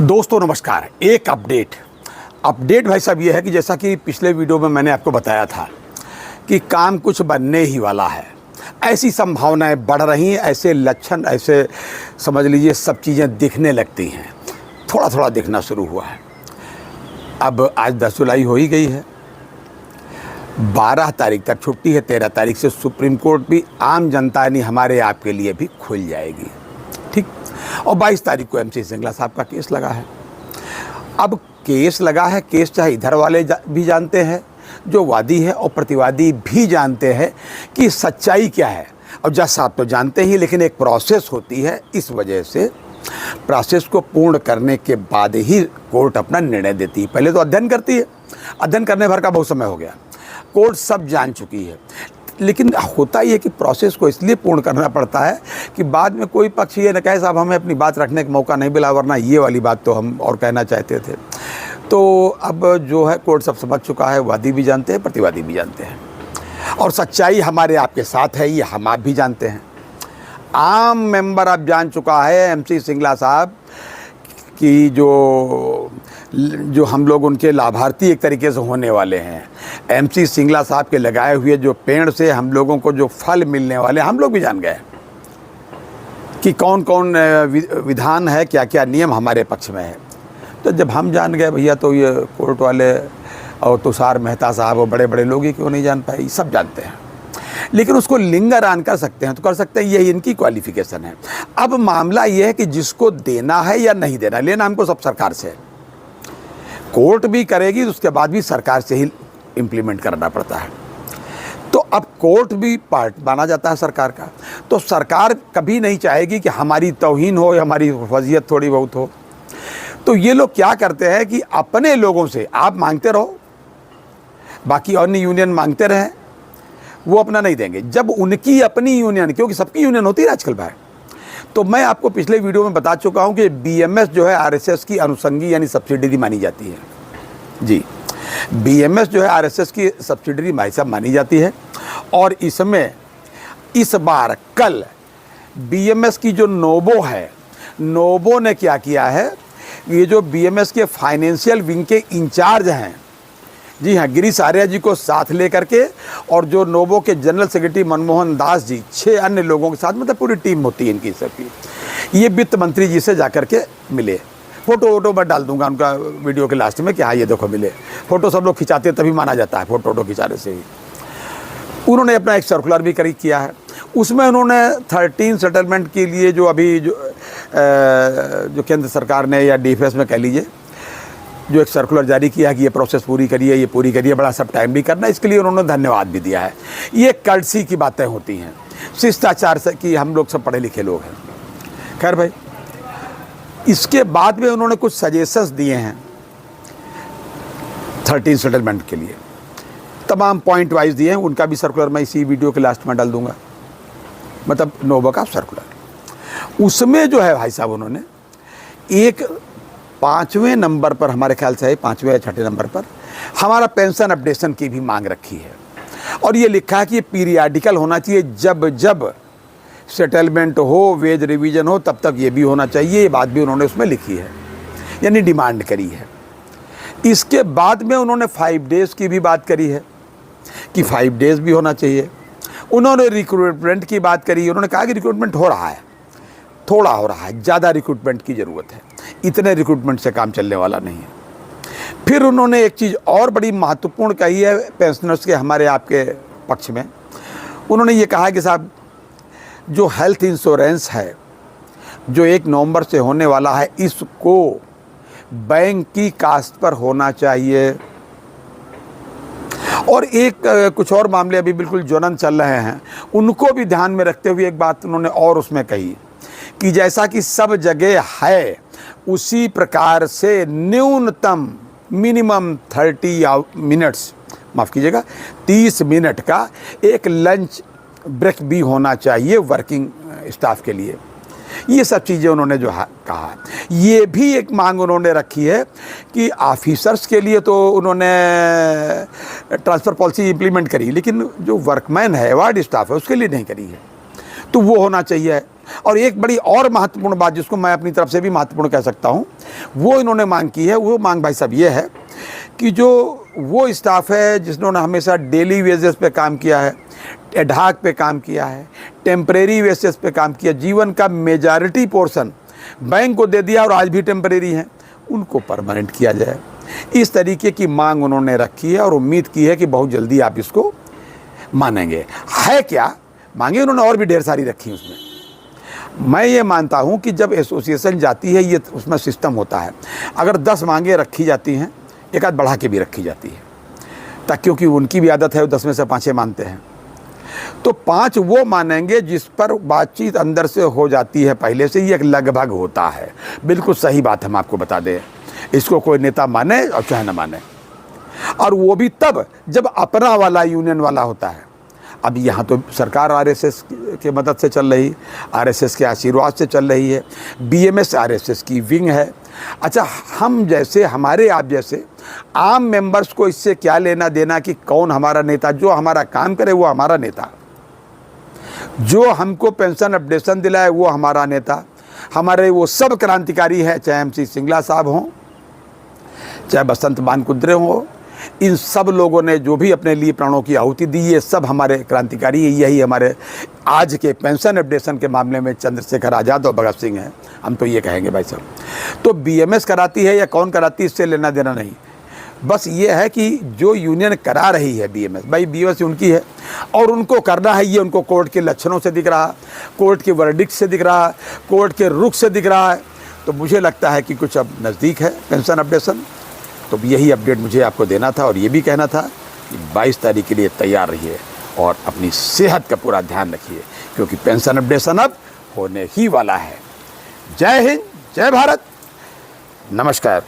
दोस्तों नमस्कार। एक अपडेट भाई साहब ये है कि जैसा कि पिछले वीडियो में मैंने आपको बताया था कि काम कुछ बनने ही वाला है, ऐसी संभावनाएं बढ़ रही हैं, ऐसे लक्षण, ऐसे समझ लीजिए सब चीज़ें दिखने लगती हैं, थोड़ा थोड़ा दिखना शुरू हुआ है। अब आज 10 जुलाई हो ही गई है, 12 तारीख तक छुट्टी है, 13 तारीख से सुप्रीम कोर्ट भी आम जनता यानी हमारे आपके लिए भी खुल जाएगी, ठीक। और 22 तारीख को MC सिंगला साहब का केस लगा है। अब केस लगा है, केस चाहे इधर वाले भी जानते हैं, जो वादी है, और प्रतिवादी भी जानते हैं कि सच्चाई क्या है। और जज साहब तो जानते ही, लेकिन एक प्रोसेस होती है, इस वजह से प्रोसेस को पूर्ण करने के बाद ही कोर्ट अपना निर्णय देती है। पहले तो अध्ययन करती है, अध्ययन करने भर का बहुत समय हो गया, कोर्ट सब जान चुकी है। लेकिन होता ही है कि प्रोसेस को इसलिए पूर्ण करना पड़ता है कि बाद में कोई पक्ष ये न कहे साहब हमें अपनी बात रखने का मौका नहीं मिला, वरना ये वाली बात तो हम और कहना चाहते थे। तो अब जो है कोर्ट सब समझ चुका है, वादी भी जानते हैं, प्रतिवादी भी जानते हैं, और सच्चाई हमारे आपके साथ है, ये हम आप भी जानते हैं। आम मेंबर अब जान चुका है MC सिंगला साहब कि जो हम लोग उनके लाभार्थी एक तरीके से होने वाले हैं। MC सिंगला साहब के लगाए हुए जो पेड़ से हम लोगों को जो फल मिलने वाले, हम लोग भी जान गए कि कौन कौन विधान है, क्या क्या नियम हमारे पक्ष में है। तो जब हम जान गए भैया, तो ये कोर्ट वाले और तुषार मेहता साहब और बड़े बड़े लोग ही क्यों नहीं जान पाए, सब जानते हैं। लेकिन उसको लिंगर ऑन कर सकते हैं तो कर सकते हैं, यही इनकी क्वालिफिकेशन है। अब मामला ये है कि जिसको देना है या नहीं देना, लेना हमको सब सरकार से है। कोर्ट भी करेगी, उसके बाद भी सरकार से ही इम्प्लीमेंट करना पड़ता है। तो अब कोर्ट भी पार्ट माना जाता है सरकार का, तो सरकार कभी नहीं चाहेगी कि हमारी तौहीन हो या हमारी वज़ियत थोड़ी बहुत हो। तो ये लोग क्या करते हैं कि अपने लोगों से आप मांगते रहो, बाकी अन्य यूनियन मांगते रहें, वो अपना नहीं देंगे। जब उनकी अपनी यूनियन, क्योंकि सबकी यूनियन होती है आजकल भाई, तो मैं आपको पिछले वीडियो में बता चुका हूं कि BMS जो है RSS की अनुषंगी यानी सब्सिडरी मानी जाती है। जी, BMS जो है RSS की सब्सिडरी भाई साहब मानी जाती है। और इसमें इस बार कल BMS की जो नोबो है, नोबो ने क्या किया है, ये जो BMS के फाइनेंशियल विंग के इंचार्ज हैं, जी हाँ, गिरीश आर्या जी को साथ लेकर के, और जो नोबो के जनरल सेक्रेटरी मनमोहन दास जी, 6 अन्य लोगों के साथ, मतलब पूरी टीम होती है इनकी सबकी, ये वित्त मंत्री जी से जाकर के मिले। फ़ोटो मैं डाल दूंगा उनका वीडियो के लास्ट में कि हाँ ये देखो मिले। फ़ोटो सब लोग खिंचाते हैं तभी माना जाता है, फ़ोटो खिंचाने से ही। उन्होंने अपना एक सर्कुलर भी किया है, उसमें उन्होंने 13 सेटलमेंट के लिए जो अभी जो केंद्र सरकार ने या DFS में कह लीजिए, जो एक सर्कुलर जारी किया है कि ये प्रोसेस पूरी करिए, ये पूरी करिए, बड़ा सब टाइम भी करना, इसके लिए उन्होंने धन्यवाद भी दिया है। ये कर्टसी की बातें होती हैं, शिष्टाचार से कि हम लोग सब पढ़े लिखे लोग हैं। खैर भाई, इसके बाद में उन्होंने कुछ सजेशंस दिए हैं 13 सेटलमेंट के लिए, तमाम पॉइंट वाइज दिए हैं। उनका भी सर्कुलर मैं इसी वीडियो के लास्ट में डाल दूंगा, मतलब नोबो का सर्कुलर। उसमें जो है भाई साहब, उन्होंने एक 5वें नंबर पर, हमारे ख्याल से 5वें या 6ठे नंबर पर, हमारा पेंशन अपडेशन की भी मांग रखी है। और ये लिखा है कि ये पीरियाडिकल होना चाहिए, जब जब सेटलमेंट हो, वेज रिवीजन हो, तब तक ये भी होना चाहिए। ये बात भी उन्होंने उसमें लिखी है, यानी डिमांड करी है। इसके बाद में उन्होंने 5 डेज़ की भी बात करी है कि 5 डेज़ भी होना चाहिए। उन्होंने रिक्रूटमेंट की बात करी, उन्होंने कहा कि रिक्रूटमेंट हो रहा है, थोड़ा हो रहा है, ज़्यादा रिक्रूटमेंट की ज़रूरत है, इतने रिक्रूटमेंट से काम चलने वाला नहीं है। फिर उन्होंने एक चीज़ और बड़ी महत्वपूर्ण कही है पेंशनर्स के, हमारे आपके पक्ष में। उन्होंने ये कहा कि साहब जो हेल्थ इंश्योरेंस है, जो 1 नवंबर से होने वाला है, इसको बैंक की कास्ट पर होना चाहिए। और एक कुछ और मामले अभी बिल्कुल ज्वलन चल रहे हैं, उनको भी ध्यान में रखते हुए एक बात उन्होंने और उसमें कही कि जैसा कि सब जगह है, उसी प्रकार से न्यूनतम मिनिमम 30 मिनट्स, माफ़ कीजिएगा, 30 मिनट का एक लंच ब्रेक भी होना चाहिए वर्किंग स्टाफ के लिए। ये सब चीज़ें उन्होंने जो कहा। ये भी एक मांग उन्होंने रखी है कि ऑफिसर्स के लिए तो उन्होंने ट्रांसफ़र पॉलिसी इम्प्लीमेंट करी, लेकिन जो वर्कमैन है, वार्ड स्टाफ है, उसके लिए नहीं करी है, तो वो होना चाहिए। और एक बड़ी और महत्वपूर्ण बात जिसको मैं अपनी तरफ से भी महत्वपूर्ण कह सकता हूँ, वो इन्होंने मांग की है। वो मांग भाई साहब ये है कि जो वो स्टाफ है जिन्होंने हमेशा डेली वेजेस पे काम किया है, एडहाक पे काम किया है, टेम्परेरी बेसिस पे काम किया, जीवन का मेजॉरिटी पोर्शन बैंक को दे दिया और आज भी टेम्परेरी हैं, उनको परमानेंट किया जाए। इस तरीके की मांग उन्होंने रखी है और उम्मीद की है कि बहुत जल्दी आप इसको मानेंगे। है क्या मांगे उन्होंने, और भी ढेर सारी रखी उसमें। मैं ये मानता हूँ कि जब एसोसिएशन जाती है, ये उसमें सिस्टम होता है, अगर 10 मांगे रखी जाती हैं, एक आध बढ़ा के भी रखी जाती है, ताकि क्योंकि उनकी भी आदत है, वो 10 में से 5 मानते हैं, तो 5 वो मानेंगे जिस पर बातचीत अंदर से हो जाती है पहले से ही, एक लगभग होता है। बिल्कुल सही बात हम आपको बता दें, इसको कोई नेता माने और चाहे न माने, और वो भी तब जब अपना वाला यूनियन वाला होता है। अब यहाँ तो सरकार आरएसएस के मदद से चल रही, आरएसएस के आशीर्वाद से चल रही है, बीएमएस आरएसएस की विंग है। अच्छा, हम जैसे, हमारे आप जैसे आम मेंबर्स को इससे क्या लेना देना कि कौन हमारा नेता? जो हमारा काम करे वो हमारा नेता, जो हमको पेंशन अपडेशन दिलाए वो हमारा नेता। हमारे वो सब क्रांतिकारी है, चाहे एमसी सिंगला साहब हों, चाहे बसंत बानकुद्रे हों, इन सब लोगों ने जो भी अपने लिए प्राणों की आहुति दी, ये सब हमारे क्रांतिकारी। यही हमारे आज के पेंशन अपडेशन के मामले में चंद्रशेखर आज़ाद और भगत सिंह हैं, हम तो ये कहेंगे भाई साहब। तो बीएमएस कराती है या कौन कराती है, इससे लेना देना नहीं। बस ये है कि जो यूनियन करा रही है बीएमएस, भाई बीएमएस उनकी है और उनको करना है। ये उनको कोर्ट के लक्षणों से दिख रहा, कोर्ट के वर्डिक्ट से दिख रहा, कोर्ट के रुख से दिख रहा है। तो मुझे लगता है कि कुछ अब नज़दीक है पेंशन अपडेशन। तो यही अपडेट मुझे आपको देना था और ये भी कहना था कि 22 तारीख के लिए तैयार रहिए और अपनी सेहत का पूरा ध्यान रखिए, क्योंकि पेंशन अपडेशन अब होने ही वाला है। जय हिंद, जय भारत, नमस्कार।